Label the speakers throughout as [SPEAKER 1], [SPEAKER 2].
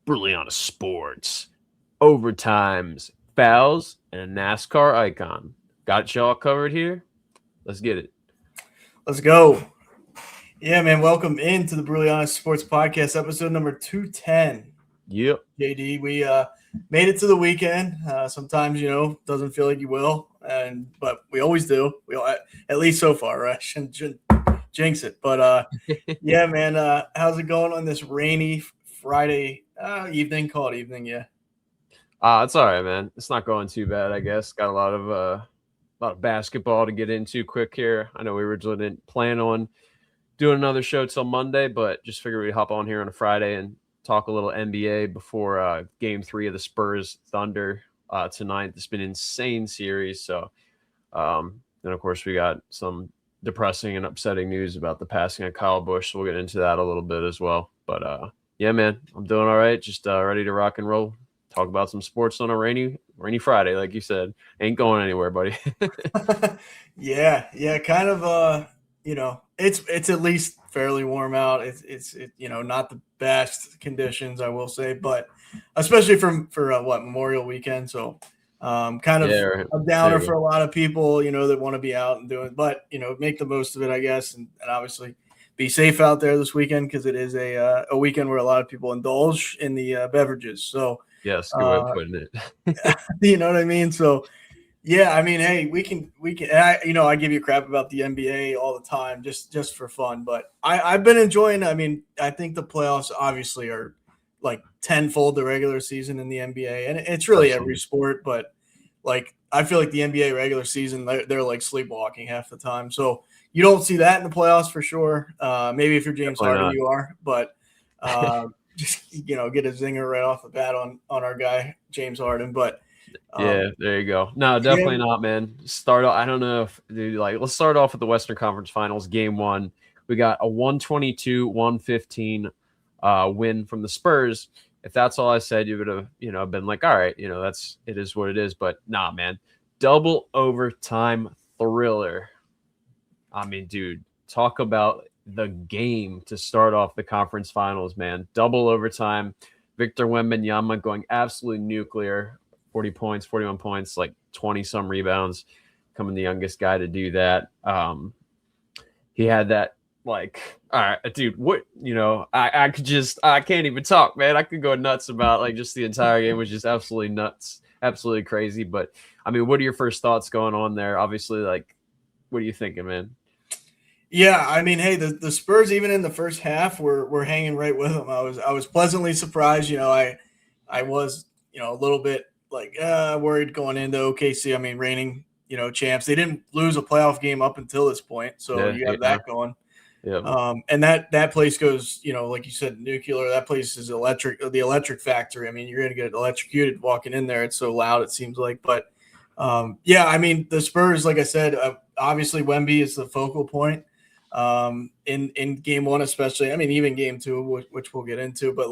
[SPEAKER 1] Brutally Honest Sports, overtimes, fouls, and a NASCAR icon. Got y'all covered here. Let's get it.
[SPEAKER 2] Let's go. Yeah, man. Welcome into the Brutally Honest Sports Podcast, episode number 210.
[SPEAKER 1] Yep.
[SPEAKER 2] JD, we made it to the weekend. Sometimes, doesn't feel like you will, but we always do. At least so far, right? Shouldn't jinx it. But yeah, man. How's it going on this rainy Friday evening? Call it evening, yeah.
[SPEAKER 1] It's all right, man. It's not going too bad, I guess. Got a lot of basketball to get into quick here. I know we originally didn't plan on doing another show till Monday, but just figured we'd hop on here on a Friday and talk a little NBA before Game 3 of the Spurs Thunder tonight. It's been an insane series. So, then of course we got some depressing and upsetting news about the passing of Kyle Busch. So we'll get into that a little bit as well. But yeah, man, I'm doing all right. Just ready to rock and roll. Talk about some sports on a rainy Friday, like you said. Ain't going anywhere, buddy.
[SPEAKER 2] Yeah, kind of. It's at least fairly warm out. It's not the best conditions, I will say, but especially for Memorial Weekend. So kind of a downer for a lot of people, that want to be out and doing, but make the most of it, I guess, and obviously be safe out there this weekend because it is a weekend where a lot of people indulge in the beverages. So
[SPEAKER 1] yes, good way of putting it.
[SPEAKER 2] you know what I mean? So. Yeah, I mean, hey, we can. I give you crap about the NBA all the time, just for fun. But I've been enjoying. I mean, I think the playoffs obviously are like tenfold the regular season in the NBA, and it's really every sport. But like, I feel like the NBA regular season, they're like sleepwalking half the time. So you don't see that in the playoffs for sure. Maybe if you're James Harden, you are, but just get a zinger right off the bat on our guy James Harden, but.
[SPEAKER 1] Yeah, there you go. No, definitely not, man. I don't know if, dude, let's start off with the Western Conference Finals, Game 1. We got a 122-115 win from the Spurs. If that's all I said, you would have, been like, all right, it is what it is. But nah, man, double overtime thriller. I mean, dude, talk about the game to start off the conference finals, man. Double overtime. Victor Wembanyama going absolutely nuclear. 40 points, 41 points, like 20-some rebounds, becoming the youngest guy to do that. He had that, all right, dude, what, I can't even talk, man. I could go nuts about, just the entire game was just absolutely nuts, absolutely crazy. But, I mean, what are your first thoughts going on there? Obviously, what are you thinking, man?
[SPEAKER 2] Yeah, I mean, hey, the Spurs, even in the first half, were hanging right with them. I was pleasantly surprised. I was, a little bit worried going into OKC. I mean, reigning, champs. They didn't lose a playoff game up until this point, so you have that going.
[SPEAKER 1] Yeah.
[SPEAKER 2] And that place goes, like you said, nuclear. That place is electric. The electric factory. I mean, you're gonna get electrocuted walking in there. It's so loud, it seems like. But yeah, I mean, the Spurs, like I said, obviously Wemby is the focal point in Game 1, especially. I mean, even Game 2, which we'll get into. But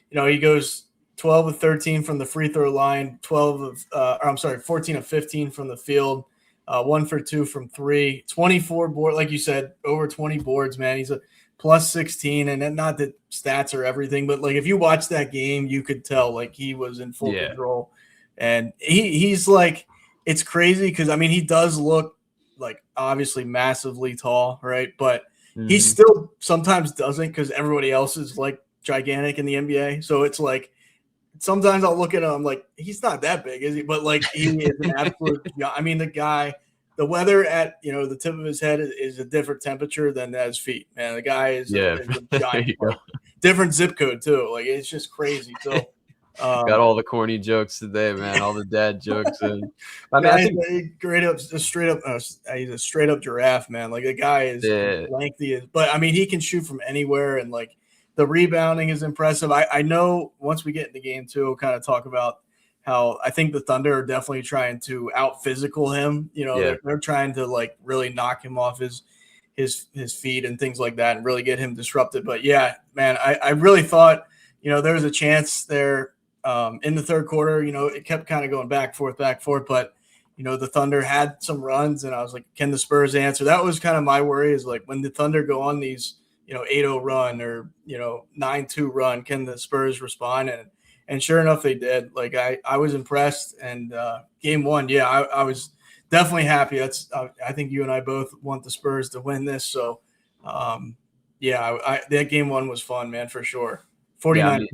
[SPEAKER 2] he goes 12 of 13 from the free throw line, 14 of 15 from the field, 1 for 2 from 3, 24 board, like you said, over 20 boards, man. He's a plus 16, and not that stats are everything, but if you watch that game, you could tell he was in full control. And he's it's crazy because I mean he does look obviously massively tall, right? But he still sometimes doesn't because everybody else is gigantic in the NBA. So it's sometimes I'll look at him, I'm like, he's not that big, is he? But he is an absolute. I mean, the weather at the tip of his head is a different temperature than at his feet. Man, the guy is a giant. Different zip code too. It's just crazy. So
[SPEAKER 1] got all the corny jokes today, man. All the dad jokes, and I mean,
[SPEAKER 2] he's a straight up giraffe, man. The guy is lengthy, but I mean, he can shoot from anywhere, and the rebounding is impressive. I know once we get into Game 2, we'll kind of talk about how I think the Thunder are definitely trying to out physical him. They're trying to really knock him off his feet and things like that and really get him disrupted. But yeah, man, I really thought, there was a chance there in the third quarter. It kept kind of going back, forth, but the Thunder had some runs and I was like, can the Spurs answer? That was kind of my worry is when the Thunder go on these, 8-0 run or, 9-2 run, can the Spurs respond? And And sure enough, they did. Like I was impressed. And game one, yeah, I was definitely happy. That's I think you and I both want the Spurs to win this. So yeah, that game one was fun, man, for sure. 49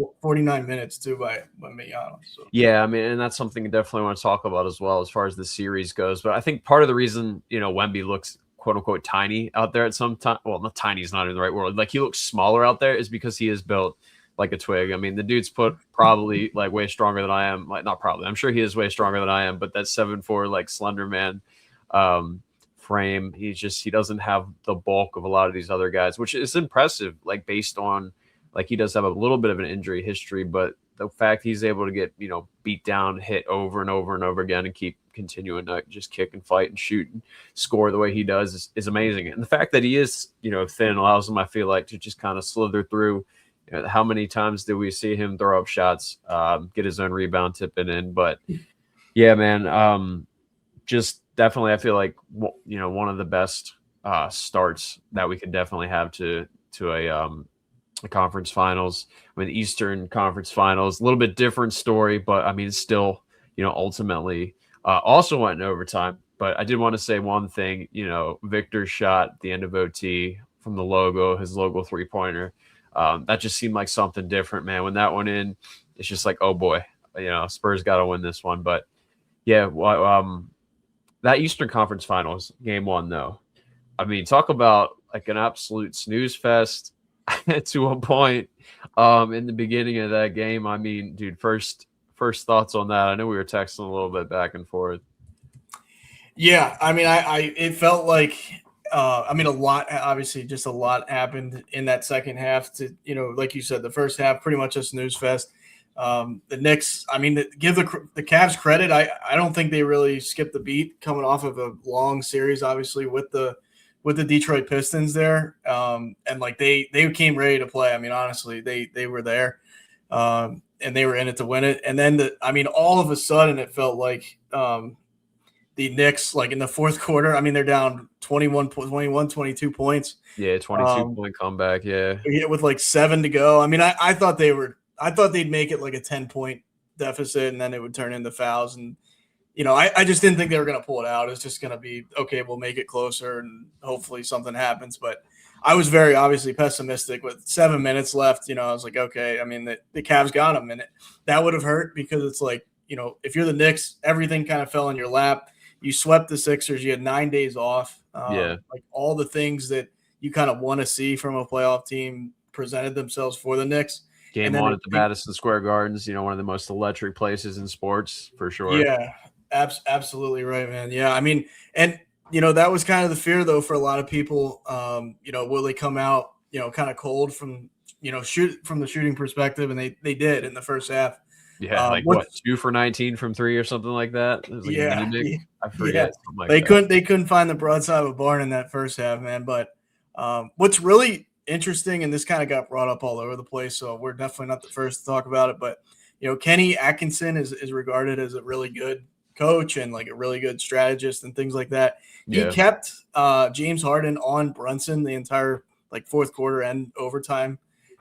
[SPEAKER 2] minutes too by Mayano. So.
[SPEAKER 1] Yeah, I mean, and that's something I definitely want to talk about as well as far as the series goes. But I think part of the reason, Wemby looks quote unquote tiny out there at some time. Well, not tiny is not in the right word. Like he looks smaller out there is because he is built like a twig. I mean, the dude's probably like way stronger than I am. Like not probably. I'm sure he is way stronger than I am, but that 7'4" like slender man frame, he doesn't have the bulk of a lot of these other guys, which is impressive, like based on like he does have a little bit of an injury history, but the fact he's able to get, beat down, hit over and over and over again and keep continuing to just kick and fight and shoot and score the way he does is amazing. And the fact that he is, thin allows him, I feel like, to just kind of slither through. How many times do we see him throw up shots, get his own rebound, tip it in? But yeah, man, just definitely, I feel like, one of the best starts that we could definitely have to a conference finals. With Eastern Conference Finals, a little bit different story, but I mean, it's still, ultimately also went in overtime. But I did want to say one thing, Victor's shot at the end of OT from the logo, his logo 3-pointer, that just seemed like something different, man. When that went in, it's just like, oh boy, Spurs got to win this one. But yeah, that Eastern Conference Finals game one, though, I mean, talk about like an absolute snooze fest. To a point in the beginning of that game. I mean, dude, first thoughts on that. I know we were texting a little bit back and forth.
[SPEAKER 2] Yeah, I mean, it felt like a lot, obviously just a lot happened in that second half to, like you said, the first half pretty much a snooze fest. The Knicks, I mean, give the Cavs credit. I don't think they really skipped the beat coming off of a long series, obviously with the Detroit Pistons there. And like they came ready to play. I mean, honestly, they were there and they were in it to win it. And then all of a sudden it felt like the Knicks, like in the fourth quarter, I mean, they're down 22 points.
[SPEAKER 1] Yeah. 22-point comeback. Yeah.
[SPEAKER 2] With like 7 to go. I mean, I thought they'd make it like a 10-point deficit and then it would turn into fouls. And, I just didn't think they were going to pull it out. It's just going to be, okay, we'll make it closer and hopefully something happens. But I was very obviously pessimistic with 7 minutes left. I was like, okay, I mean, the Cavs got them. And that would have hurt because it's like, if you're the Knicks, everything kind of fell in your lap. You swept the Sixers. You had 9 days off. Like all the things that you kind of want to see from a playoff team presented themselves for the Knicks.
[SPEAKER 1] Game on at the Madison Square Gardens, one of the most electric places in sports for sure.
[SPEAKER 2] Yeah. Absolutely right, man. Yeah, I mean, and that was kind of the fear though for a lot of people. Will they come out, kind of cold from the shooting perspective, and they did in the first half.
[SPEAKER 1] Yeah, like what 2 for 19 from 3 or something like that. It was like I forget.
[SPEAKER 2] Yeah. They couldn't find the broadside of a barn in that first half, man. But what's really interesting, and this kind of got brought up all over the place, so we're definitely not the first to talk about it. But Kenny Atkinson is regarded as a really good coach and like a really good strategist and things like that. He kept James Harden on Brunson the entire like fourth quarter and overtime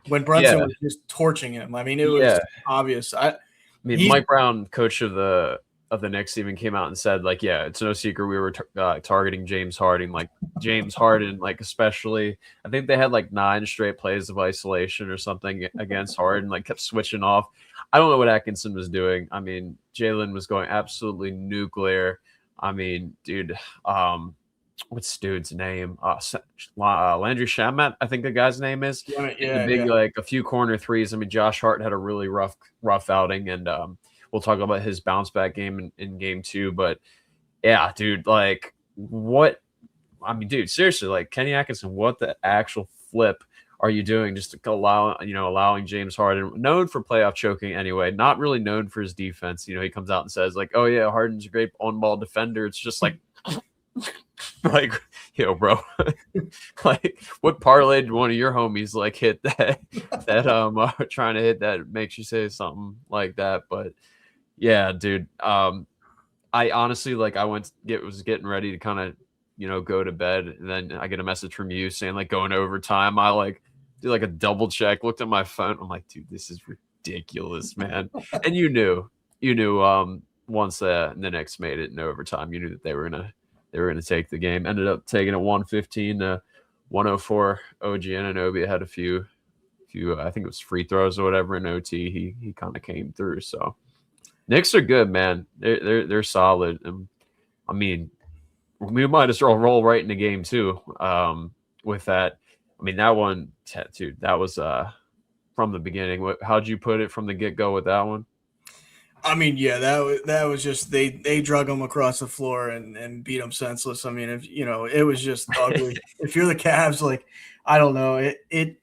[SPEAKER 2] when Brunson was just torching him. I mean, it was obvious. I mean,
[SPEAKER 1] Mike Brown, coach of the Knicks, even came out and said, like, yeah, it's no secret we were targeting James Harden. Like James Harden, like especially, I think they had like 9 straight plays of isolation or something against Harden, like kept switching off. I don't know what Atkinson was doing. I mean, Jalen was going absolutely nuclear. I mean, dude, what's dude's name? Landry Shamet, I think the guy's name is. Like a few corner threes. I mean, Josh Hart had a really rough outing, and we'll talk about his bounce back game in game 2. But yeah, dude, like what? I mean, dude, seriously, like Kenny Atkinson, what the actual flip are you doing just to allowing James Harden, known for playoff choking anyway, not really known for his defense? He comes out and says like, oh yeah, Harden's a great on-ball defender. It's just like, like, bro, like what parlay did one of your homies like hit that trying to hit that makes you say something like that? But yeah, dude, I honestly, like, I was getting ready to kind of, go to bed, and then I get a message from you saying like going overtime. I like do like a double check, looked at my phone. I'm like, dude, this is ridiculous, man. And you knew once the Knicks made it in overtime, you knew that they were gonna take the game. Ended up taking it 115 to 104. OG Anunoby had a few I think it was free throws or whatever in OT. He kind of came through. So Knicks are good, man. They're solid. And I mean, we might as well roll right into game two. With that, I mean that one, dude, that was from the beginning. How'd you put it from the get go with that one?
[SPEAKER 2] I mean, yeah, that was just they drug him across the floor and beat him senseless. I mean, if it was just ugly. If you're the Cavs, like, I don't know, it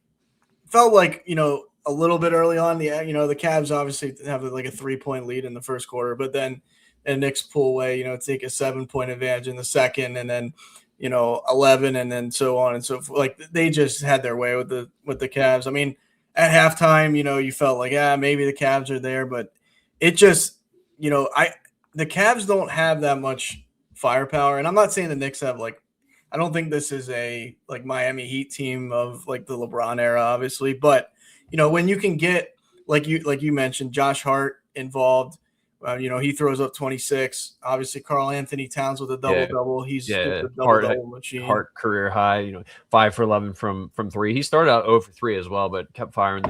[SPEAKER 2] felt like a little bit early on. The Cavs obviously have like a 3-point lead in the first quarter, but then Knicks pull away, take a 7-point advantage in the second, and then 11, and then so on and so forth. Like, they just had their way with the Cavs. I mean, at halftime, you felt like maybe the Cavs are there, but it just the Cavs don't have that much firepower, and I'm not saying the Knicks have I don't think this is a Miami Heat team of like the LeBron era, obviously, but when you can get like you mentioned Josh Hart involved, he throws up 26. Obviously, Karl Anthony Towns with a double-double. He's a double-double machine.
[SPEAKER 1] Hart career high, 5 for 11 from 3. He started out 0 for 3 as well, but kept firing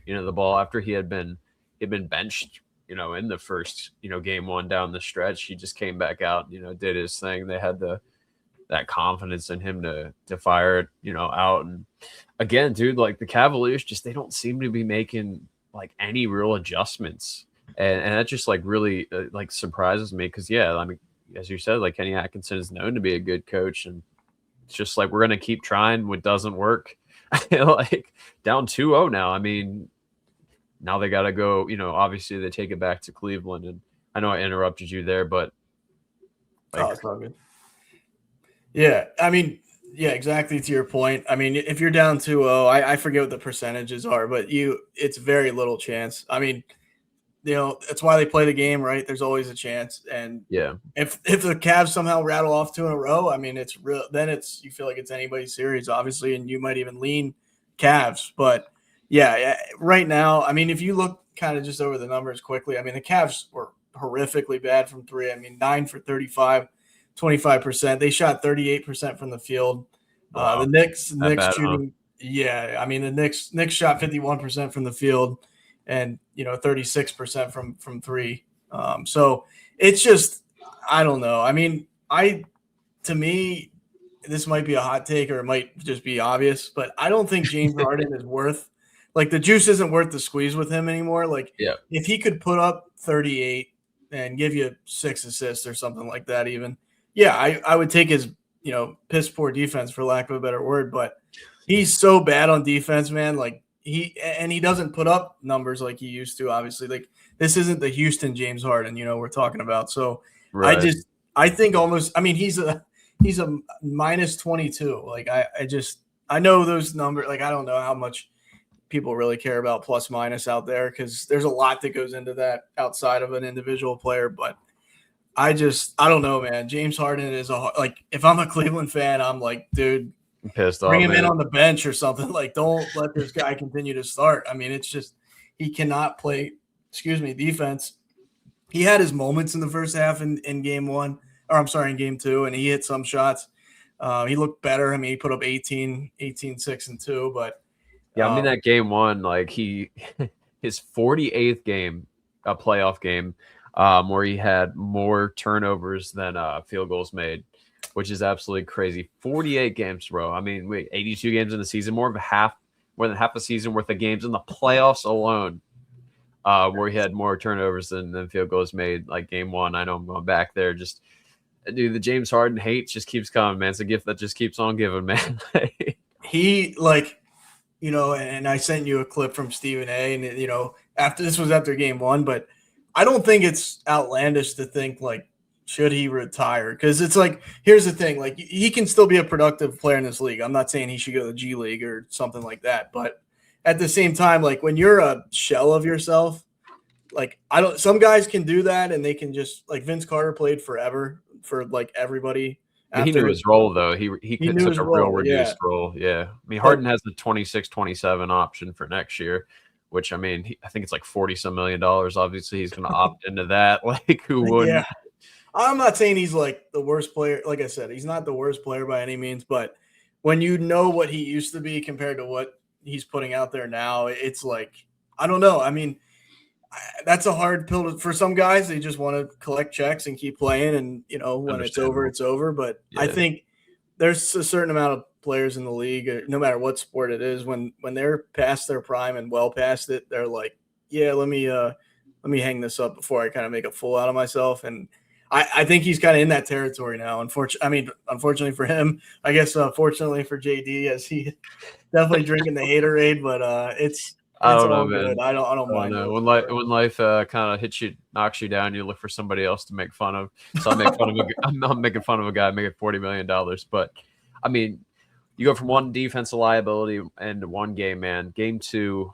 [SPEAKER 1] the ball after he had been benched. In the first game one down the stretch. He just came back out, did his thing. They had that confidence in him to fire it, out. And again, dude, like the Cavaliers, they don't seem to be making like any real adjustments, and that just like really like surprises me because I mean, as you said, like Kenny Atkinson is known to be a good coach, and it's just like we're gonna keep trying. What doesn't work, like down 2-0 now. I mean, now they got to go. Obviously they take it back to Cleveland, and I know I interrupted you there, but
[SPEAKER 2] it's all good. Yeah, I mean, yeah, exactly to your point. I mean, if you're down 2-0, I forget what the percentages are, but it's very little chance. I mean, that's why they play the game, right? There's always a chance. And if the Cavs somehow rattle off 2 in a row, I mean, it's real. Then you feel like it's anybody's series, obviously, and you might even lean Cavs. But yeah, right now, I mean, if you look kind of just over the numbers quickly, I mean, the Cavs were horrifically bad from 3. I mean, 9 for 35. 25%. They shot 38% from the field.
[SPEAKER 1] Wow.
[SPEAKER 2] The Knicks shooting, I mean, the Knicks shot 51% from the field, and 36% from 3. So it's just, I don't know. I mean, to me, this might be a hot take or it might just be obvious, but I don't think James Harden is worth the juice isn't worth the squeeze with him anymore. If he could put up 38 and give you 6 assists or something like that, even. Yeah, I would take his, piss poor defense for lack of a better word, but he's so bad on defense, man. Like he doesn't put up numbers like he used to. Obviously, like this isn't the Houston James Harden, we're talking about. So right. I think almost. I mean, he's a minus 22. Like I know those numbers. Like I don't know how much people really care about plus minus out there because there's a lot that goes into that outside of an individual player, but. I don't know, man. James Harden is if I'm a Cleveland fan, I'm like, dude,
[SPEAKER 1] I'm pissed off.
[SPEAKER 2] Bring him in on the bench or something. Like, don't let this guy continue to start. I mean, it's just he cannot play, defense. He had his moments in the first half in game 1, or I'm sorry, in game 2, and he hit some shots. He looked better. I mean, he put up 18, 6, and 2, but
[SPEAKER 1] I mean that game 1, like his 48th game, a playoff game. Where he had more turnovers than field goals made, which is absolutely crazy. 48 games, bro. I mean, 82 games in the season, more than half a season worth of games in the playoffs alone, where he had more turnovers than field goals made. Like game 1, I know I'm going back there. Just, dude, the James Harden hate just keeps coming, man. It's a gift that just keeps on giving, man.
[SPEAKER 2] He and I sent you a clip from Stephen A. And after game 1, but. I don't think it's outlandish to think should he retire? Because it's here's the thing, he can still be a productive player in this league. I'm not saying he should go to the G League or something like that, but at the same time, when you're a shell of yourself, some guys can do that and they can just Vince Carter played forever for everybody.
[SPEAKER 1] He knew his role though. He took a real reduced role. Yeah. I mean, Harden has the 26-27 option for next year, which I mean, I think it's like $40 million. Obviously, he's going to opt into that. Like, who wouldn't?
[SPEAKER 2] Yeah. I'm not saying he's like the worst player. Like I said, he's not the worst player by any means, but when you know what he used to be compared to what he's putting out there now, it's like, I don't know. I mean, that's a hard pill for some guys. They just want to collect checks and keep playing. And, you know, when it's over, it's over. But yeah. I think there's a certain amount of players in the league, no matter what sport it is, when they're past their prime and well past it, they're like, yeah, let me hang this up before I kind of make a fool out of myself. And I think he's kind of in that territory now. Unfortunately for him, I guess, fortunately for JD, as he definitely drinking the haterade, but it's all good. I don't mind it.
[SPEAKER 1] When life kind of hits you, knocks you down, you look for somebody else to make fun of. So I'm making fun of a guy making $40 million. But I mean, you go from one defensive liability and one game, man. Game 2,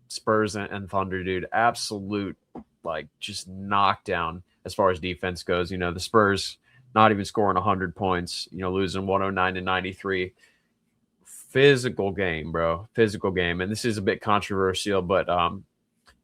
[SPEAKER 1] Spurs and Thunder, dude, absolute like just knockdown as far as defense goes. You know, the Spurs not even scoring 100 points. You know, losing 109-93. Physical game, bro. Physical game. And this is a bit controversial, but I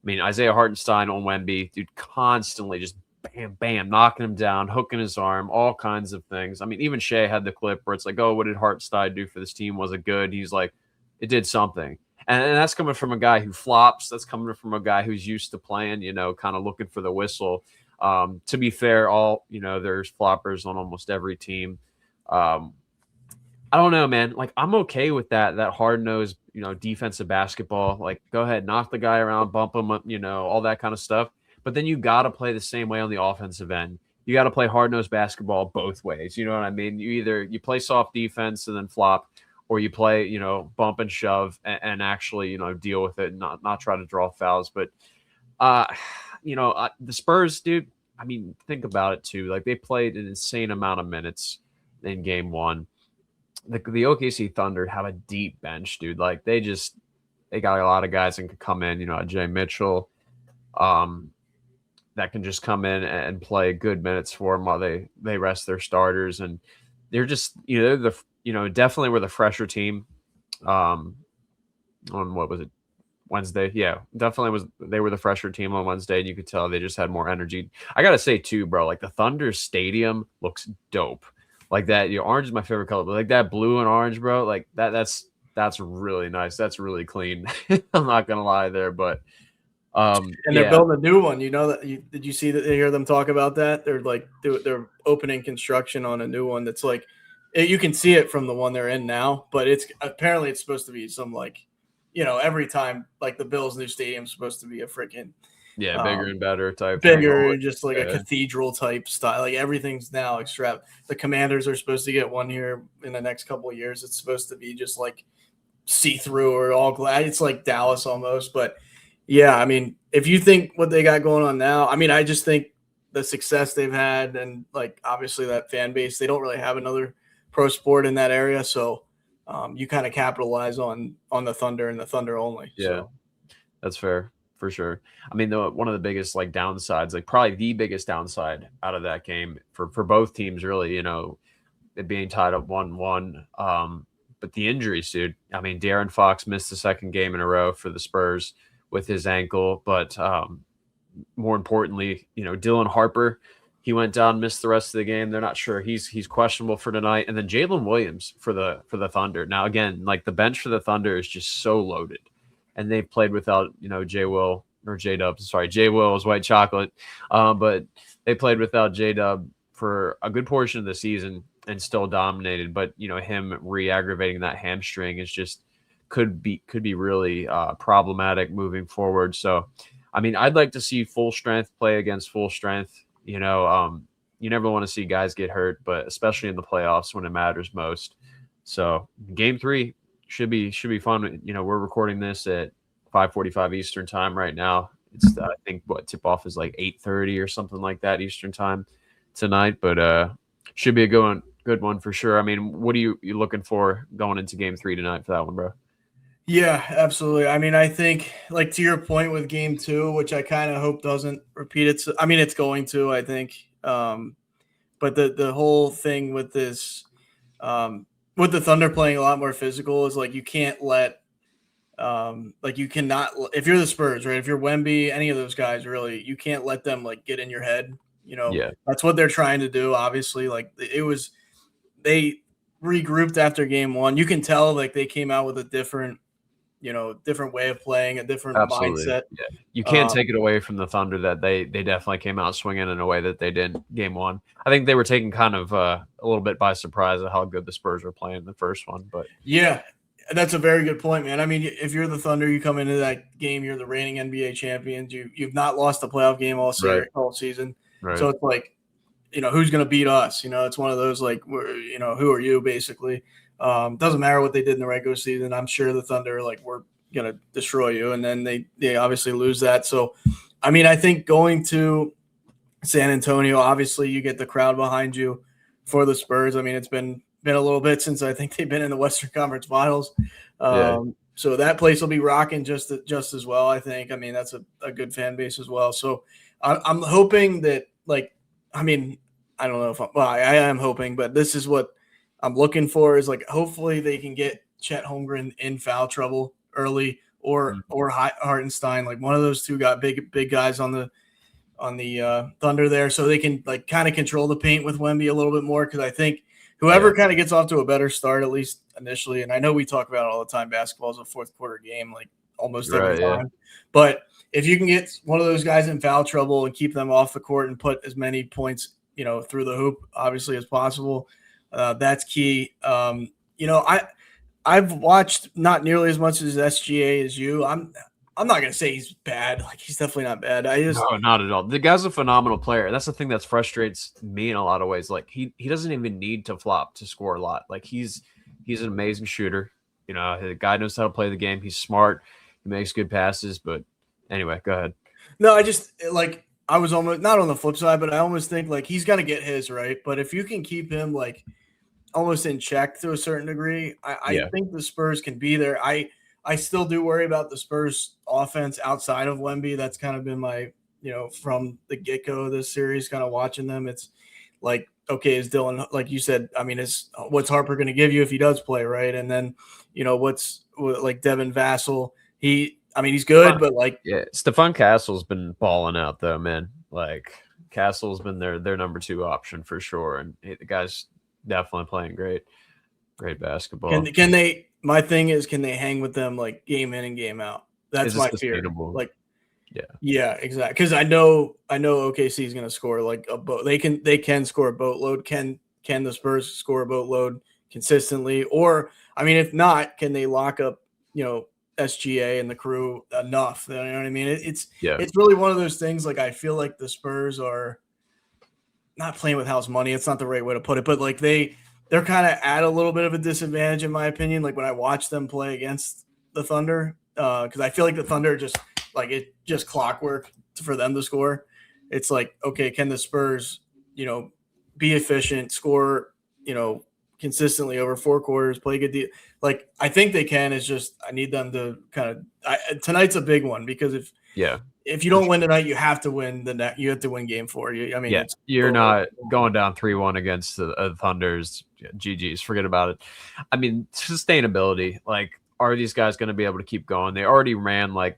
[SPEAKER 1] mean, Isaiah Hartenstein on Wemby, dude, constantly just bam, bam, knocking him down, hooking his arm, all kinds of things. I mean, even Shea had the clip where it's like, oh, what did Hartenstein do for this team? Was it good? He's like, it did something. And that's coming from a guy who flops. That's coming from a guy who's used to playing, you know, kind of looking for the whistle. To be fair, there's floppers on almost every team. I don't know, man. Like, I'm okay with that hard-nosed, you know, defensive basketball. Like, go ahead, knock the guy around, bump him up, you know, all that kind of stuff. But then you got to play the same way on the offensive end. You got to play hard-nosed basketball both ways. You know what I mean? You play soft defense and then flop, or you play, you know, bump and shove and actually, you know, deal with it and not try to draw fouls. But, the Spurs, dude, I mean, think about it, too. Like, they played an insane amount of minutes in Game 1. The OKC Thunder have a deep bench, dude. Like, they got a lot of guys that can come in, you know, Jay Mitchell, that can just come in and play good minutes for them while they rest their starters. And they're just, you know, definitely were the fresher team. On what was it, Wednesday? Yeah, definitely they were the fresher team on Wednesday, and you could tell they just had more energy. I gotta say too, bro, like the Thunder Stadium looks dope. Like that, orange is my favorite color, but like that blue and orange, bro, like that's really nice. That's really clean. I'm not gonna lie there, but
[SPEAKER 2] they're building a new one. You know that? Did you hear them talk about that? They're opening construction on a new one that's like, you can see it from the one they're in now, but it's supposed to be some, like, you know, every time, like, the Bills' new stadium's supposed to be a freaking
[SPEAKER 1] bigger and better type
[SPEAKER 2] bigger thing. Just like a cathedral type style. Like, everything's now extra. The Commanders are supposed to get one here in the next couple of years. It's supposed to be just like see-through or all glass. It's like Dallas almost. But yeah, I mean, if you think what they got going on now, I mean, I just think the success they've had, and like obviously that fan base, they don't really have another pro sport in that area. So you kind of capitalize on the Thunder and the Thunder only.
[SPEAKER 1] Yeah,
[SPEAKER 2] so.
[SPEAKER 1] That's fair. For sure. I mean, one of the biggest like downsides, like probably the biggest downside out of that game for both teams, really, you know, it being tied up 1-1. But the injuries, dude. I mean, De'Aaron Fox missed the second game in a row for the Spurs with his ankle. But more importantly, you know, Dylan Harper, he went down, missed the rest of the game. They're not sure. He's questionable for tonight. And then Jalen Williams for the Thunder. Now, again, like the bench for the Thunder is just so loaded. And they've played without, you know, Jay Will is white chocolate. But they played without J-Dub for a good portion of the season and still dominated. But, you know, him re-aggravating that hamstring is just could be really problematic moving forward. So, I mean, I'd like to see full strength play against full strength. You know, you never want to see guys get hurt, but especially in the playoffs when it matters most. So Game 3 should be fun. You know, we're recording this at 5:45 Eastern time right now. It's I think tip off is like 8:30 or something like that Eastern time tonight. But should be a good one for sure. I mean, what are you looking for going into Game 3 tonight for that one, bro?
[SPEAKER 2] Yeah, absolutely. I mean, I think, like, to your point with Game 2, which I kind of hope doesn't repeat it. I mean, it's going to, I think. But the whole thing with this. With the Thunder playing a lot more physical is like you can't let Like you cannot, if you're the Spurs, right? If you're Wemby, any of those guys, really, you can't let them like get in your head.
[SPEAKER 1] Yeah.
[SPEAKER 2] That's what they're trying to do. Obviously, like they regrouped after game one. You can tell like they came out with a different way of playing, a different
[SPEAKER 1] Absolutely.
[SPEAKER 2] mindset.
[SPEAKER 1] Yeah. You can't take it away from the Thunder that they definitely came out swinging in a way that they didn't game one. I think they were taken kind of a little bit by surprise at how good the Spurs were playing in the first one. But
[SPEAKER 2] yeah, that's a very good point, man. I mean, if you're the Thunder, you come into that game, you're the reigning NBA champions. You've not lost a playoff game all season.
[SPEAKER 1] Right.
[SPEAKER 2] So it's like, who's going to beat us? It's one of those like, who are you basically? Doesn't matter what they did in the regular season. I'm sure the Thunder we're going to destroy you. And then they obviously lose that. So, I mean, I think going to San Antonio, obviously you get the crowd behind you for the Spurs. I mean, it's been a little bit since I think they've been in the Western Conference Finals. So that place will be rocking just as well, I think. I mean, that's a good fan base as well. So I'm hoping that, I mean, I don't know if I am hoping, but this is what I'm looking for is hopefully they can get Chet Holmgren in foul trouble early or Hartenstein. Like one of those two got big guys on the Thunder there, so they can kind of control the paint with Wemby a little bit more, because I think whoever kind of gets off to a better start, at least initially, and I know we talk about it all the time, basketball is a fourth quarter game, almost every time. But if you can get one of those guys in foul trouble and keep them off the court and put as many points, through the hoop, obviously, as possible, that's key. I've watched not nearly as much as SGA as you. I'm not gonna say he's bad. He's definitely not bad.
[SPEAKER 1] No, not at all. The guy's a phenomenal player. That's the thing that frustrates me in a lot of ways. He doesn't even need to flop to score a lot. He's an amazing shooter. The guy knows how to play the game. He's smart. He makes good passes. But anyway, go ahead.
[SPEAKER 2] No, I just I was almost not on the flip side, but I almost think he's got to get his right. But if you can keep him almost in check to a certain degree, I think the Spurs can be there. I still do worry about the Spurs offense outside of Wemby. That's kind of been my, from the get-go of this series, kind of watching them. It's okay, is Dylan, like you said, I mean, what's Harper going to give you if he does play, right? And then, what's Devin Vassell? He's good, but
[SPEAKER 1] Stephon Castle's been balling out though, man. Castle's been their number two option for sure. And the guy's definitely playing great basketball.
[SPEAKER 2] Can they, my thing is, can they hang with them game in and game out? That's my fear. Yeah, exactly. Because I know OKC is going to score a boat. They can score a boatload. Can the Spurs score a boatload consistently? Or I mean, if not, can they lock up SGA and the crew enough? You know what I mean? It's really one of those things. I feel like the Spurs are not playing with house money. It's not the right way to put it, but they're kind of at a little bit of a disadvantage, in my opinion. When I watch them play against the Thunder, because I feel like the Thunder just just clockwork for them to score. It's okay, can the Spurs, be efficient, score, consistently over 4 quarters, play good deal. I think they can. It's just I need them to kind of. Tonight's a big one, because if you don't win tonight, you have to win you have to win game 4.
[SPEAKER 1] You're not going down 3-1 against the Thunders. GG's, forget about it. I mean, sustainability. Are these guys going to be able to keep going? They already ran a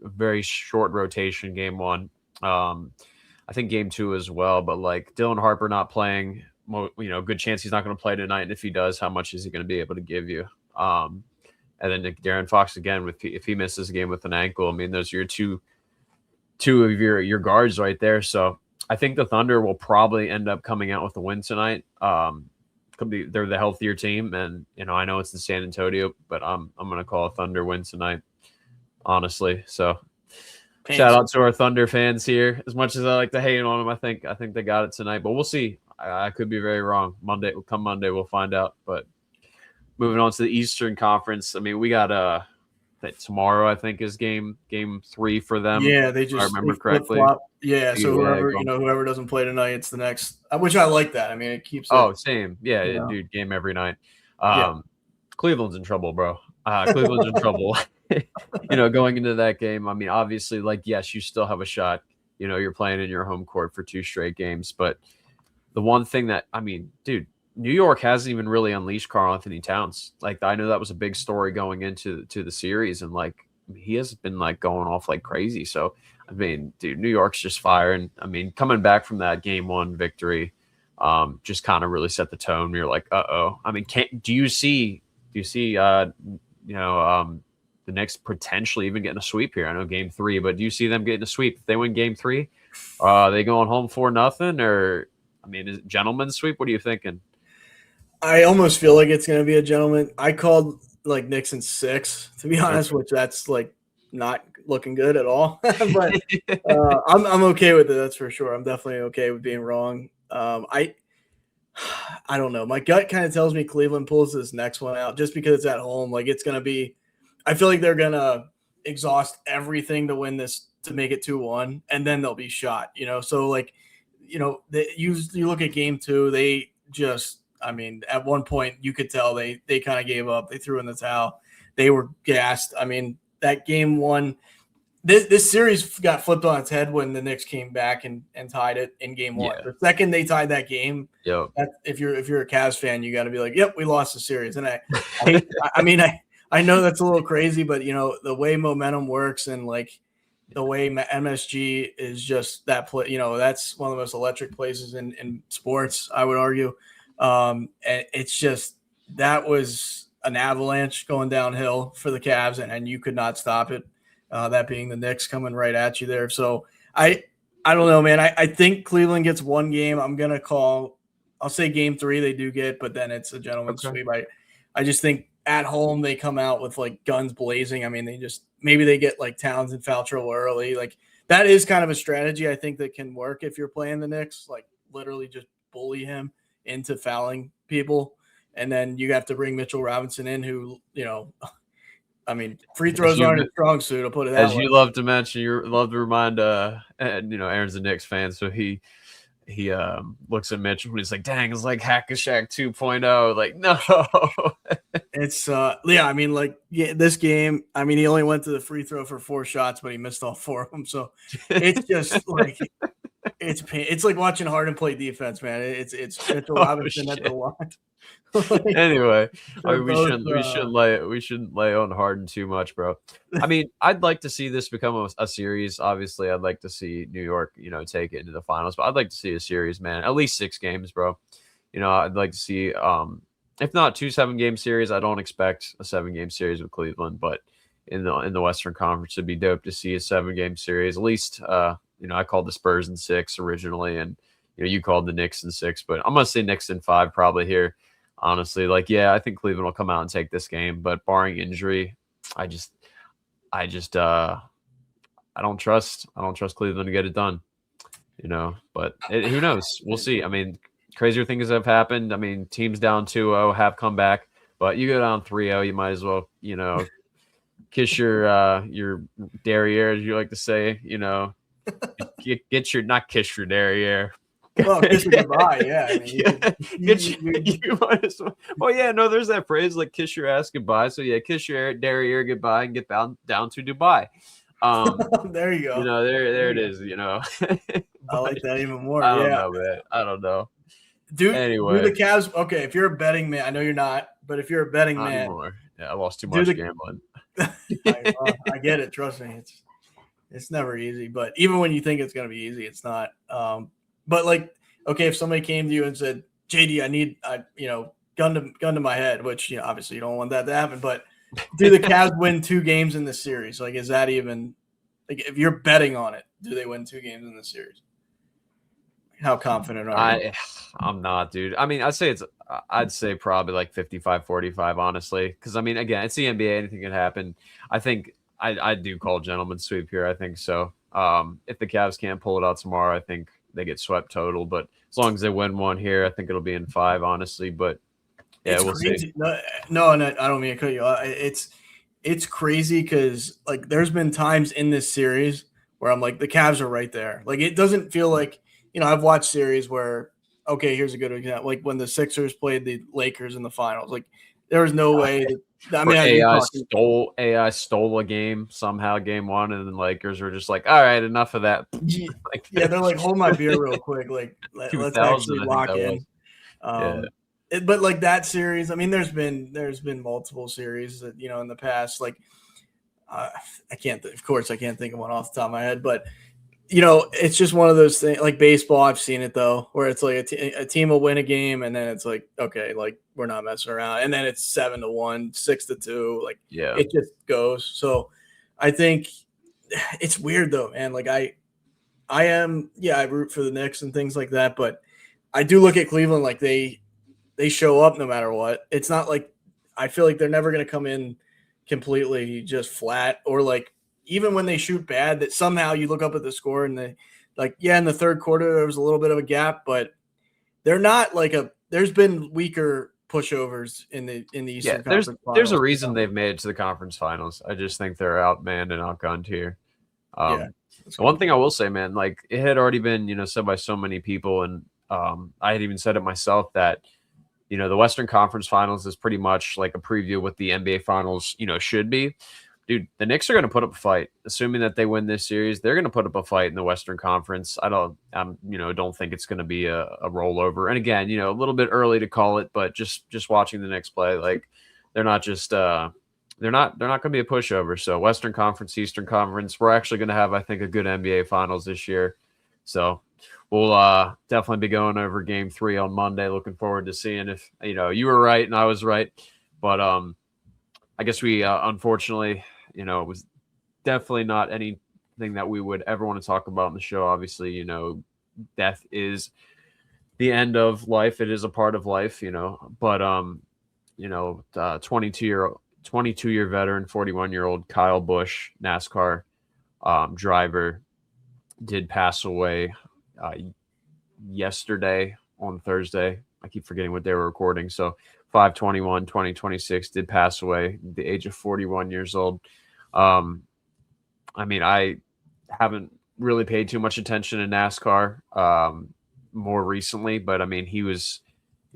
[SPEAKER 1] very short rotation game 1. I think game 2 as well. But Dylan Harper not playing, good chance he's not going to play tonight. And if he does, how much is he going to be able to give you? And then Darren Fox again, if he misses a game with an ankle, I mean, those are your two of your guards right there. So I think the Thunder will probably end up coming out with a win tonight. They're the healthier team, and I know it's in San Antonio, but I'm gonna call a Thunder win tonight, honestly. So shout out to our Thunder fans here. As much as I like to hate on them, I think they got it tonight, but we'll see. I could be very wrong. Monday, we'll find out. But moving on to the Eastern Conference, I mean, we got tomorrow, I think, is game 3 for them.
[SPEAKER 2] Yeah, they just,
[SPEAKER 1] if I remember correctly.
[SPEAKER 2] Yeah, so whoever doesn't play tonight, it's the next, which I like that. I mean, it keeps.
[SPEAKER 1] Same. Yeah, dude, game every night. Cleveland's in trouble, bro. Cleveland's in trouble. Going into that game, I mean, obviously, yes, you still have a shot. You're playing in your home court for 2 straight games, but the one thing that, I mean, dude, New York hasn't even really unleashed Karl Anthony Towns. Like I know that was a big story going into the series, and like he has been like going off like crazy. So I mean, dude, New York's just firing. I mean, coming back from that game one victory, just kind of really set the tone. You're like, I mean, do you see the Knicks potentially even getting a sweep here? I know game 3, but do you see them getting a sweep if they win game 3? Are they going home 4-0, or I mean, is it gentleman's sweep? What are you thinking?
[SPEAKER 2] I almost feel like it's going to be a gentleman. I called like Knicks in 6, to be honest, which that's like not looking good at all. But I'm okay with it. That's for sure. I'm definitely okay with being wrong. I don't know. My gut kind of tells me Cleveland pulls this next one out just because it's at home. Like it's going to be, I feel like they're going to exhaust everything to win this, to make it 2-1, and then they'll be shot, So like, you look at game 2, they just, I mean, at one point you could tell they kind of gave up. They threw in the towel. They were gassed. I mean, that game 1, this series got flipped on its head when the Knicks came back and tied it in game 1.
[SPEAKER 1] Yeah.
[SPEAKER 2] The second they tied that game,
[SPEAKER 1] yep.
[SPEAKER 2] If you're a Cavs fan, you got to be like, yep, we lost the series. And I know that's a little crazy, but the way momentum works and like the way MSG is just that play, that's one of the most electric places in sports, I would argue. And it's just, that was an avalanche going downhill for the Cavs, and you could not stop it. That being the Knicks coming right at you there. So I don't know, man. I think Cleveland gets one game. I'll say game 3 they do get, but then it's a gentleman's sweep. I just think at home they come out with like guns blazing. I mean, maybe they get like Towns in foul trouble early. Like that is kind of a strategy I think that can work if you're playing the Knicks. Like literally just bully him into fouling people, and then you have to bring Mitchell Robinson in, who I mean, free throws aren't a strong suit. I'll put it that way.
[SPEAKER 1] As you love to mention, you love to remind, Aaron's a Knicks fan, so he looks at Mitchell and he's like, "Dang, it's like Hack-a-Shaq 2.0." Like, no,
[SPEAKER 2] it's I mean, like, this game. I mean, he only went to the free throw for 4 shots, but he missed all 4 of them. So it's just like it's like watching Harden play defense, man. It's Mitchell Robinson at the line.
[SPEAKER 1] Anyway, I mean, we shouldn't lay on Harden too much, bro. I mean, I'd like to see this become a series. Obviously, I'd like to see New York, take it into the finals, but I'd like to see a series, man. At least 6 games, bro. I'd like to see, if not 2 7-game series. I don't expect a 7-game series with Cleveland, but in the Western Conference, it'd be dope to see a 7-game series. At least, I called the Spurs in 6 originally, and you called the Knicks in 6, but I'm gonna say Knicks in 5 probably here. Honestly, I think Cleveland will come out and take this game, but barring injury, I don't trust Cleveland to get it done, but who knows? We'll see. I mean, crazier things have happened. I mean, teams down 2-0 have come back, but you go down 3-0, you might as well, kiss your derriere, as you like to say, not kiss your derriere.
[SPEAKER 2] Well, kiss her goodbye, yeah. I mean,
[SPEAKER 1] you might as well. Well, yeah, no, there's that phrase like kiss your ass goodbye. So yeah, kiss your derriere goodbye and get down to Dubai.
[SPEAKER 2] There you go.
[SPEAKER 1] There it is.
[SPEAKER 2] I like that even more.
[SPEAKER 1] I don't know, man. I don't know.
[SPEAKER 2] Anyway, do the Cavs. Okay, if you're a betting man, I know you're not, but if you're a betting man,
[SPEAKER 1] anymore. Yeah, I lost too much gambling.
[SPEAKER 2] I get it. Trust me, it's never easy. But even when you think it's gonna be easy, it's not. But like, okay, if somebody came to you and said, "JD, I need, gun to my head," which obviously you don't want that to happen. But do the Cavs win 2 games in this series? Like, is that even like if you're betting on it? Do they win 2 games in this series? How confident are you?
[SPEAKER 1] I'm not, dude. I mean, I'd say probably like 55-45, honestly, because I mean, again, it's the NBA. Anything can happen. I think I do call gentleman's sweep here. I think so. If the Cavs can't pull it out tomorrow, I think they get swept total, but as long as they win 1 here, I think it'll be in 5, honestly. But yeah, we'll see.
[SPEAKER 2] No, I don't mean to cut you off. It's crazy because like there's been times in this series where I'm like the Cavs are right there. Like it doesn't feel like I've watched series where okay, here's a good example. Like when the Sixers played the Lakers in the finals, like there was no way.
[SPEAKER 1] AI stole a game somehow, game 1, and then Lakers were just like, all right, enough of that.
[SPEAKER 2] Yeah, they're like, hold my beer real quick. Like let's actually lock in. but like that series, I mean, there's been multiple series that, in the past, like I can't, of course, I can't think of one off the top of my head, but it's just one of those things. Like baseball, I've seen it though, where it's like a team will win a game, and then it's like, okay, like we're not messing around, and then it's 7-1, 6-2, like it just goes. So I think it's weird though, man. Like I root for the Knicks and things like that, but I do look at Cleveland like they show up no matter what. It's not like I feel like they're never going to come in completely just flat, or like even when they shoot bad, that somehow you look up at the score and they like, in the third quarter there was a little bit of a gap, but they're not like there's been weaker pushovers in the Eastern Conference Finals.
[SPEAKER 1] There's a reason they've made it to the conference finals. I just think they're outmanned and outgunned here. One thing I will say, man, like it had already been, said by so many people, and I had even said it myself that, the Western Conference Finals is pretty much like a preview of what the NBA Finals, should be. Dude, the Knicks are going to put up a fight. Assuming that they win this series, they're going to put up a fight in the Western Conference. I don't think it's going to be a rollover. And again, a little bit early to call it, but just watching the Knicks play, like they're not just they're not going to be a pushover. So Western Conference, Eastern Conference, we're actually going to have, I think, a good NBA Finals this year. So we'll definitely be going over Game 3 on Monday. Looking forward to seeing if you were right and I was right. But I guess we unfortunately, it was definitely not anything that we would ever want to talk about in the show. Obviously, death is the end of life. It is a part of life, But 22-year veteran, 41-year-old Kyle Busch, NASCAR driver, did pass away yesterday on Thursday. I keep forgetting what they were recording. So 5/21/2026 did pass away at the age of 41 years old. I mean, I haven't really paid too much attention to NASCAR more recently, but I mean, he was,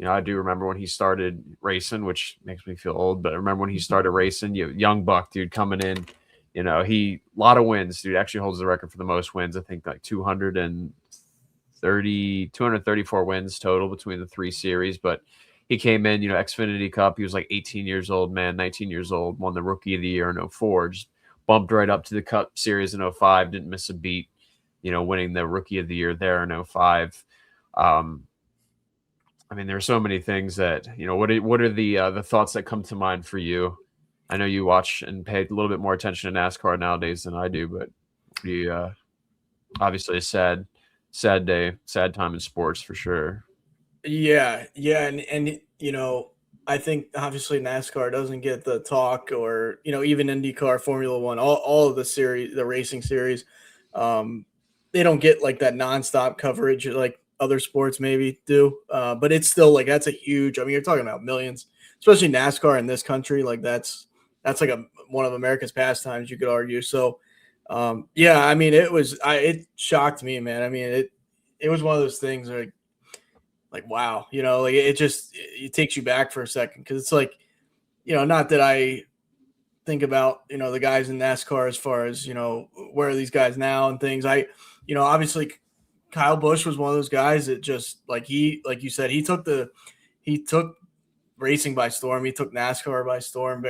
[SPEAKER 1] I do remember when he started racing, which makes me feel old, but I remember when he started racing, young buck, dude, coming in, a lot of wins, dude, actually holds the record for the most wins. I think like 234 wins total between the three series, but he came in, Xfinity Cup. He was like 18 years old, man, 19 years old, won the Rookie of the Year in 2004, just bumped right up to the Cup Series in 2005, didn't miss a beat, winning the Rookie of the Year there in 2005. I mean, there are so many things that, what are the thoughts that come to mind for you? I know you watch and pay a little bit more attention to NASCAR nowadays than I do, but obviously a sad day, sad time in sports for sure.
[SPEAKER 2] Yeah. And I think obviously NASCAR doesn't get the talk, or, even IndyCar, Formula One, all of the series, the racing series, they don't get like that nonstop coverage like other sports maybe do. But it's still like, that's a huge, I mean, you're talking about millions, especially NASCAR in this country. Like that's like one of America's pastimes, you could argue. So I mean, it shocked me, man. I mean, it was one of those things where like, wow, like it takes you back for a second. Cause it's like, not that I think about, the guys in NASCAR as far as, where are these guys now and things. Obviously Kyle Busch was one of those guys that just like you said, he took racing by storm. He took NASCAR by storm,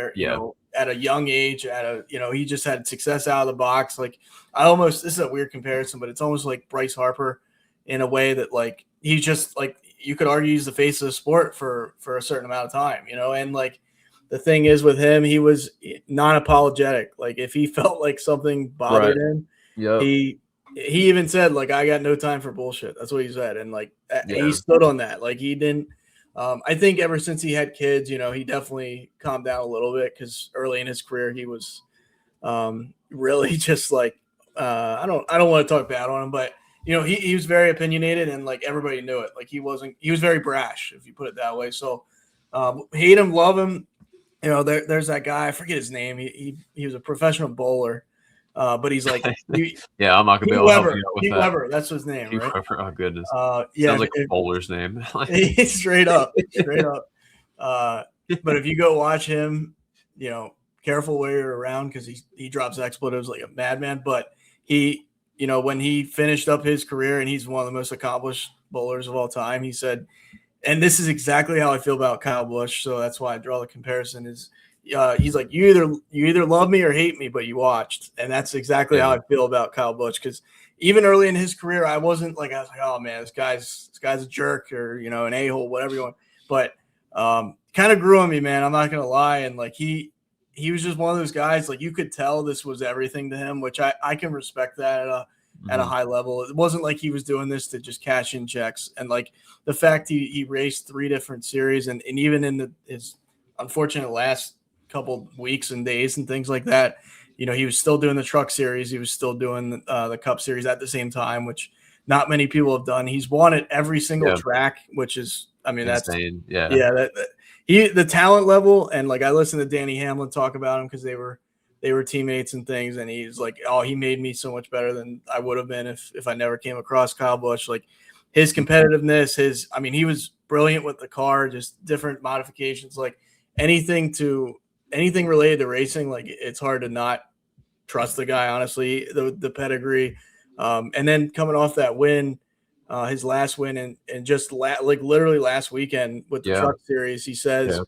[SPEAKER 2] at a young age, he just had success out of the box. Like this is a weird comparison, but it's almost like Bryce Harper in a way that like, he's just like, you could argue he's the face of the sport for a certain amount of time, and like the thing is with him, he was non-apologetic. Like if he felt like something bothered him, he even said like, I got no time for bullshit. That's what he said. And like, he stood on that. Like he didn't, I think ever since he had kids, he definitely calmed down a little bit, because early in his career, he was really just like, I don't want to talk bad on him, but he was very opinionated, and like everybody knew it. Like he was very brash, if you put it that way. So hate him, love him. There's that guy, I forget his name. He was a professional bowler, but he's like,
[SPEAKER 1] I'm not gonna be able to help you out with that.
[SPEAKER 2] Weber, that's his name, right?
[SPEAKER 1] Weber, oh goodness.
[SPEAKER 2] Sounds
[SPEAKER 1] like a bowler's name.
[SPEAKER 2] straight up. But if you go watch him, careful where you're around, because he drops expletives like a madman. But he, when he finished up his career, and he's one of the most accomplished bowlers of all time, he said and this is exactly how I feel about Kyle Busch. So that's why I draw the comparison. Is he's like, you either love me or hate me, but you watched, and that's exactly how I feel about Kyle Busch. Because even early in his career, I was like, oh man, this guy's a jerk, or an a-hole, whatever you want. But kind of grew on me, man. I'm not gonna lie, and like he was just one of those guys. Like you could tell this was everything to him, which I can respect that at a high level. It wasn't like he was doing this to just cash in checks. And like the fact he raced 3 different series, and even in his unfortunate last couple weeks and days and things like that, he was still doing the truck series. He was still doing the Cup series at the same time, which not many people have done. He's won at every single track, which is, I mean,
[SPEAKER 1] insane.
[SPEAKER 2] The talent level. And like I listened to Danny Hamlin talk about him because they were teammates and things, and he's like, oh, he made me so much better than I would have been if I never came across Kyle Busch. Like his competitiveness, he was brilliant with the car, just different modifications, like anything related to racing. Like it's hard to not trust the guy, honestly, the pedigree. And then coming off that win, his last win, and just literally last weekend with the truck series, he says,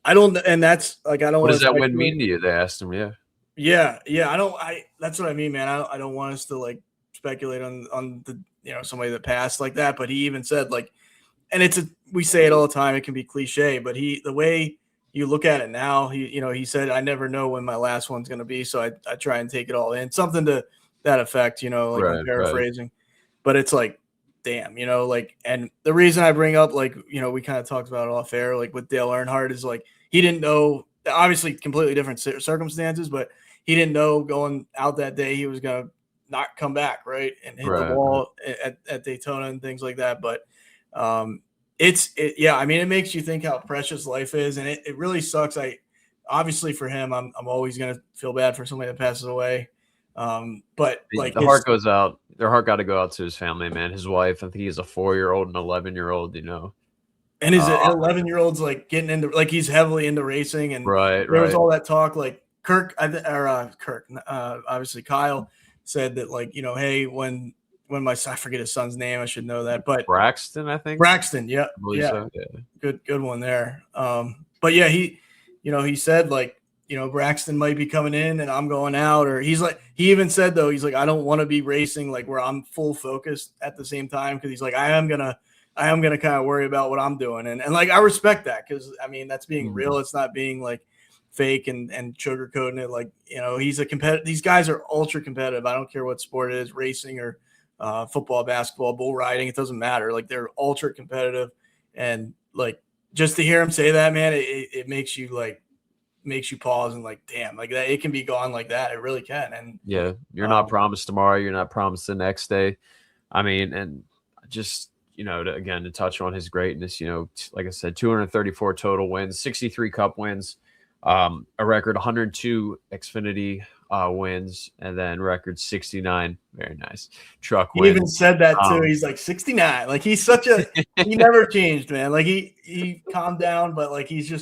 [SPEAKER 2] I don't, and that's like, I don't.
[SPEAKER 1] What does that win mean to you? They asked him.
[SPEAKER 2] Yeah. That's what I mean, man. I don't want us to like speculate on the, somebody that passed like that, but he even said like, and we say it all the time. It can be cliche, but the way you look at it now, he said, I never know when my last one's going to be. So I try and take it all in, something to that effect, like I'm paraphrasing, but it's like, damn, and the reason I bring up, like, we kind of talked about it off air, like with Dale Earnhardt, is like, he didn't know, obviously completely different circumstances, but he didn't know going out that day he was going to not come back, right, and hit the wall at Daytona and things like that. But I mean, it makes you think how precious life is, and it really sucks. Obviously for him, I'm always going to feel bad for somebody that passes away. But like
[SPEAKER 1] the heart goes out. Their heart got to go out to his family, man. His wife, I think he's a 4-year-old and 11-year-old,
[SPEAKER 2] And his 11-year-old's like getting into, like, he's heavily into racing, and there was all that talk, like obviously Kyle said that, like, hey, when I forget his son's name, I should know that, but
[SPEAKER 1] Braxton, I think.
[SPEAKER 2] Braxton, yeah.
[SPEAKER 1] So.
[SPEAKER 2] Good one there. But yeah, he said, like, Braxton might be coming in and I'm going out, or he even said, though, he's like, I don't want to be racing like where I'm full focused at the same time, because he's like, I am gonna kind of worry about what I'm doing, and like I respect that, because I mean that's being real. It's not being like fake and sugarcoating it. Like, he's a competitive. These guys are ultra competitive. I don't care what sport it is, racing or football, basketball, bull riding. It doesn't matter. Like, they're ultra competitive, and like just to hear him say that, man, it makes you pause and like, damn, like that, it can be gone like that. It really can. And
[SPEAKER 1] you're not promised tomorrow. You're not promised the next day. I mean, and just, to touch on his greatness, like I said, 234 total wins, 63 Cup wins, a record 102 Xfinity wins, and then record 69. Very nice truck wins.
[SPEAKER 2] He even said that too. He's like 69. Like, he's such a he never changed, man. Like, he calmed down, but like he's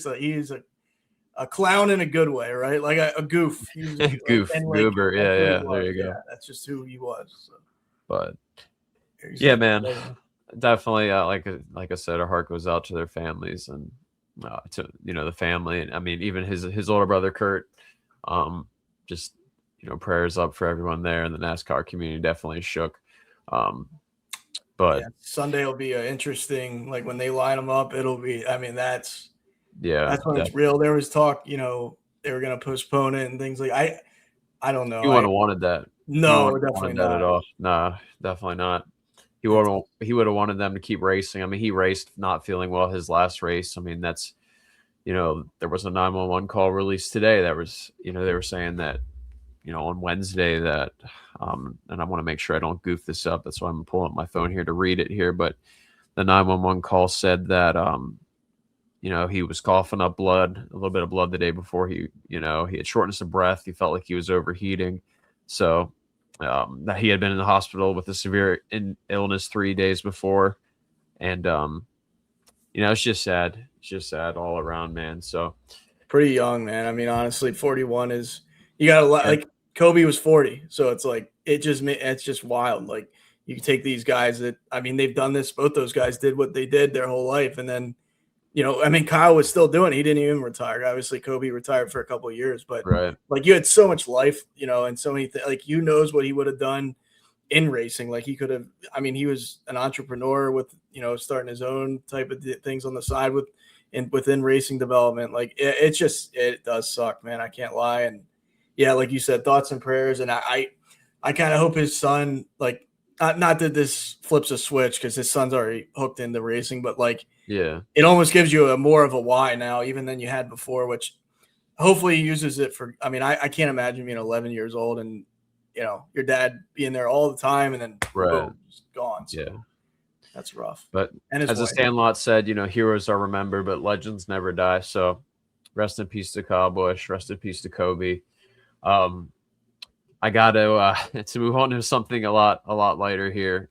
[SPEAKER 2] a clown in a good way, right? Like a goof.
[SPEAKER 1] Goof, goober. Yeah. There you go.
[SPEAKER 2] Yeah, that's just who he was. So.
[SPEAKER 1] But yeah, man, definitely. Like I said, our heart goes out to their families, and to the family, and I mean even his older brother Kurt. Just prayers up for everyone there in the NASCAR community. Definitely shook. But
[SPEAKER 2] Sunday will be interesting. Like, when they line them up, it'll be. I mean, that's when it's real. There was talk, they were going to postpone it and things like. I don't know.
[SPEAKER 1] You wouldn't have wanted that.
[SPEAKER 2] No, definitely not
[SPEAKER 1] at all. Nah, definitely not. He would have wanted them to keep racing. I mean, he raced not feeling well his last race. I mean, that's, there was a 911 call released today that was, they were saying that, on Wednesday that, and I want to make sure I don't goof this up. That's why I'm pulling up my phone here to read it here. But the 911 call said that, he was coughing up blood, a little bit of blood the day before. He had shortness of breath. He felt like he was overheating. So that he had been in the hospital with a severe illness 3 days before. And, it's just sad. It's just sad all around, man. So
[SPEAKER 2] pretty young, man. I mean, honestly, 41 is, you got to like, Kobe was 40. So it's like, it's just wild. Like, you take these guys that, I mean, they've done this. Both those guys did what they did their whole life. And then, I mean, Kyle was still doing it. He didn't even retire. Obviously, Kobe retired for a couple of years, but like you had so much life, and so many things. Like, knows what he would have done in racing. Like he could have, I mean, he was an entrepreneur with, starting his own type of things on the side within racing development. Like it does suck, man. I can't lie. And yeah, like you said, thoughts and prayers. And I kind of hope his son, like, not that this flips a switch because his son's already hooked into racing, but like, it almost gives you more of a why now, even than you had before, which hopefully he uses it for. I mean, I can't imagine being 11 years old and, your dad being there all the time and then boom, just gone. So that's rough.
[SPEAKER 1] But as the Sandlot said, heroes are remembered, but legends never die. So rest in peace to Kyle Busch. Rest in peace to Kobe. I got to move on to something a lot lighter here.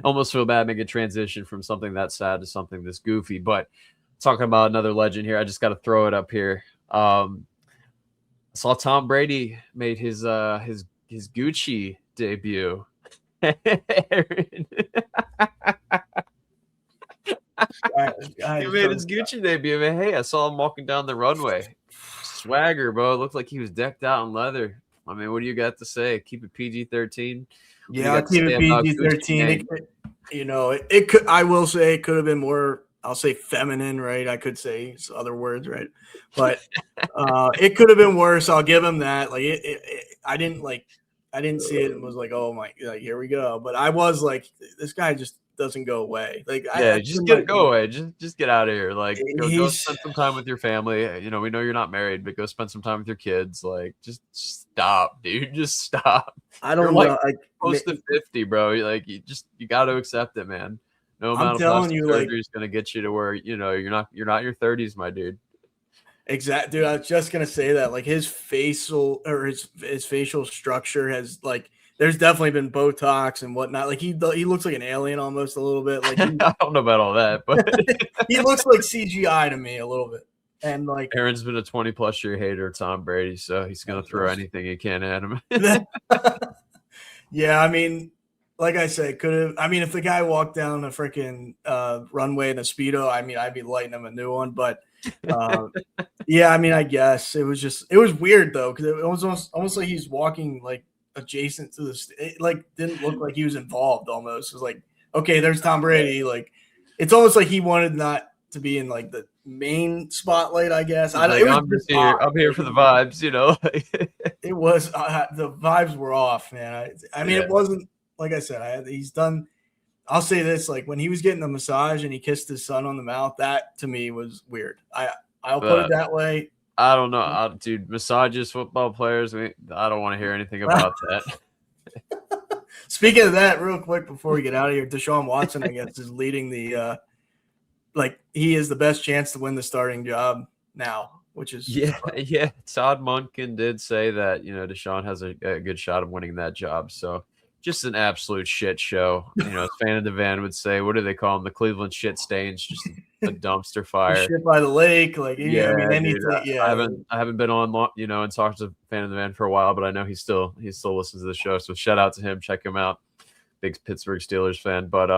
[SPEAKER 1] Almost feel bad making a transition from something that sad to something this goofy, but talking about another legend here, I just got to throw it up here. I saw Tom Brady made his Gucci debut. He made his Gucci debut, man. Hey, I saw him walking down the runway. Swagger, bro. It looked like he was decked out in leather. I mean, what do you got to say? Keep it PG-13.
[SPEAKER 2] Yeah, I'll keep it PG-13. It could. I will say it could have been more. I'll say feminine, right? I could say other words, right? But it could have been worse. I'll give him that. Like I didn't see it and was like, oh my, like here we go. But I was like, this guy just doesn't go away. Like,
[SPEAKER 1] go away. Just get out of here. Like, go spend some time with your family. We know you're not married, but go spend some time with your kids. Like, just stop, dude. Just stop.
[SPEAKER 2] I don't know. Like,
[SPEAKER 1] close to 50, bro. Like, you got to accept it, man. No amount of plastic surgery is gonna get you to where you're not your 30s, my dude.
[SPEAKER 2] Exactly, dude. I was just gonna say that. Like his facial structure has like. There's definitely been Botox and whatnot. Like he looks like an alien almost a little bit. Like
[SPEAKER 1] I don't know about all that, but
[SPEAKER 2] he looks like CGI to me a little bit. And like
[SPEAKER 1] Aaron's been a 20+ year hater of Tom Brady, so he's gonna throw anything he can at him.
[SPEAKER 2] Yeah, I mean, like I said, could have. I mean, if the guy walked down a freaking runway in a Speedo, I mean, I'd be lighting him a new one. But yeah, I mean, I guess it was weird though because it was almost like he's walking like adjacent to this. It like didn't look like he was involved. Almost it was like, okay, there's Tom Brady. Like it's almost like he wanted not to be in like the main spotlight. I guess I'm
[SPEAKER 1] here for the vibes.
[SPEAKER 2] It was the vibes were off, man. I mean, it wasn't. Like I said, he's done. I'll say this: like when he was getting the massage and he kissed his son on the mouth, that to me was weird. I'll put it that way.
[SPEAKER 1] I don't know, dude. Massages, football players. I don't want to hear anything about that.
[SPEAKER 2] Speaking of that, real quick before we get out of here, Deshaun Watson, I guess, is leading the. Like he is the best chance to win the starting job now, which is
[SPEAKER 1] yeah. Todd Monken did say that Deshaun has a good shot of winning that job. So. Just an absolute shit show. As Fan of the Van would say, what do they call them? The Cleveland shit stains, just a dumpster fire.
[SPEAKER 2] Shit by the lake, like I mean, anything.
[SPEAKER 1] Dude, I haven't been on long, and talked to Fan of the Van for a while, but I know he still listens to the show. So shout out to him, check him out. Big Pittsburgh Steelers fan, but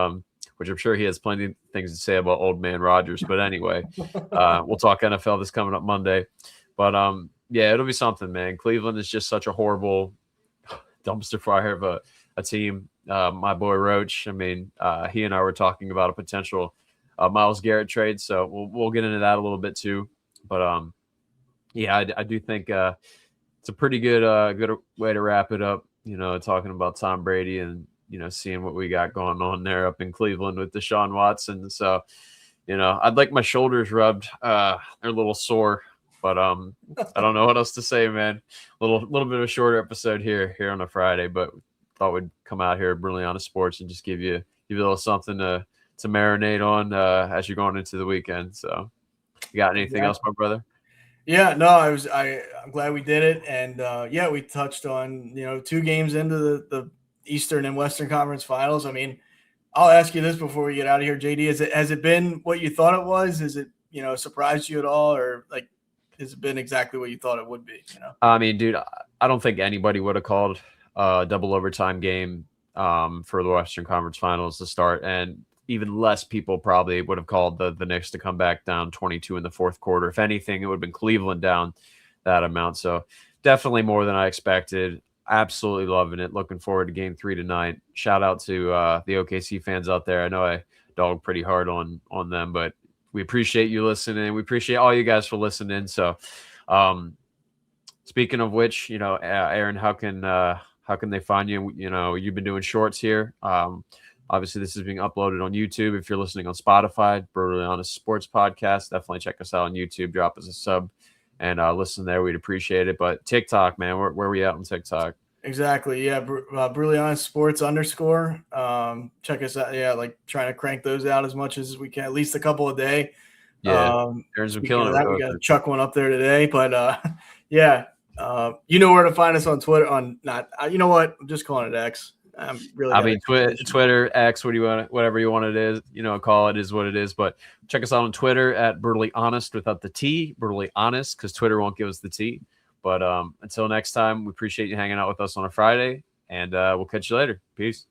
[SPEAKER 1] which I'm sure he has plenty of things to say about old man Rodgers. But anyway, we'll talk NFL this coming up Monday. But yeah, it'll be something, man. Cleveland is just such a horrible dumpster fire of a team. My boy Roach, I mean, he and I were talking about a potential Myles Garrett trade, so we'll get into that a little bit too. But yeah, I do think it's a pretty good way to wrap it up. Talking about Tom Brady and seeing what we got going on there up in Cleveland with Deshaun Watson. So I'd like my shoulders rubbed. They're a little sore, but I don't know what else to say, man. Little bit of a shorter episode here on a Friday, but thought we'd come out here, Brilliant Sports, and just give you a little something to marinate on as you're going into the weekend. So, you got anything else, my brother?
[SPEAKER 2] Yeah, no, I'm glad we did it, and yeah, we touched on 2 games into the Eastern and Western Conference Finals. I mean, I'll ask you this before we get out of here, JD. Has it been what you thought it was? Is it surprised you at all, or like has it been exactly what you thought it would be?
[SPEAKER 1] I mean, dude, I don't think anybody would have called double overtime game for the Western Conference Finals to start, and even less people probably would have called the Knicks to come back down 22 in the fourth quarter. If anything, it would have been Cleveland down that amount. So definitely more than I expected. Absolutely loving it. Looking forward to Game 3 tonight. Shout out to the OKC fans out there. I know I dogged pretty hard on them, but we appreciate you listening. We appreciate all you guys for listening. So, speaking of which, Aaron, how can they find you? You've been doing shorts here. Obviously, this is being uploaded on YouTube. If you're listening on Spotify, Brutally Honest Sports Podcast, definitely check us out on YouTube. Drop us a sub and listen there. We'd appreciate it. But TikTok, man, where are we at on TikTok?
[SPEAKER 2] Exactly. Yeah. Brutally Honest Sports _. Check us out. Yeah. Like trying to crank those out as much as we can, at least a couple a day.
[SPEAKER 1] Yeah. Aaron's been killing it.
[SPEAKER 2] We got to chuck one up there today. But yeah. You know where to find us on Twitter. You know what? I'm just calling it X.
[SPEAKER 1] Twitter, X, what do you want? Whatever you want it is, call it is what it is. But check us out on Twitter at Brutally Honest without the T, Brutally Honest, because Twitter won't give us the T. But until next time, we appreciate you hanging out with us on a Friday, and we'll catch you later. Peace.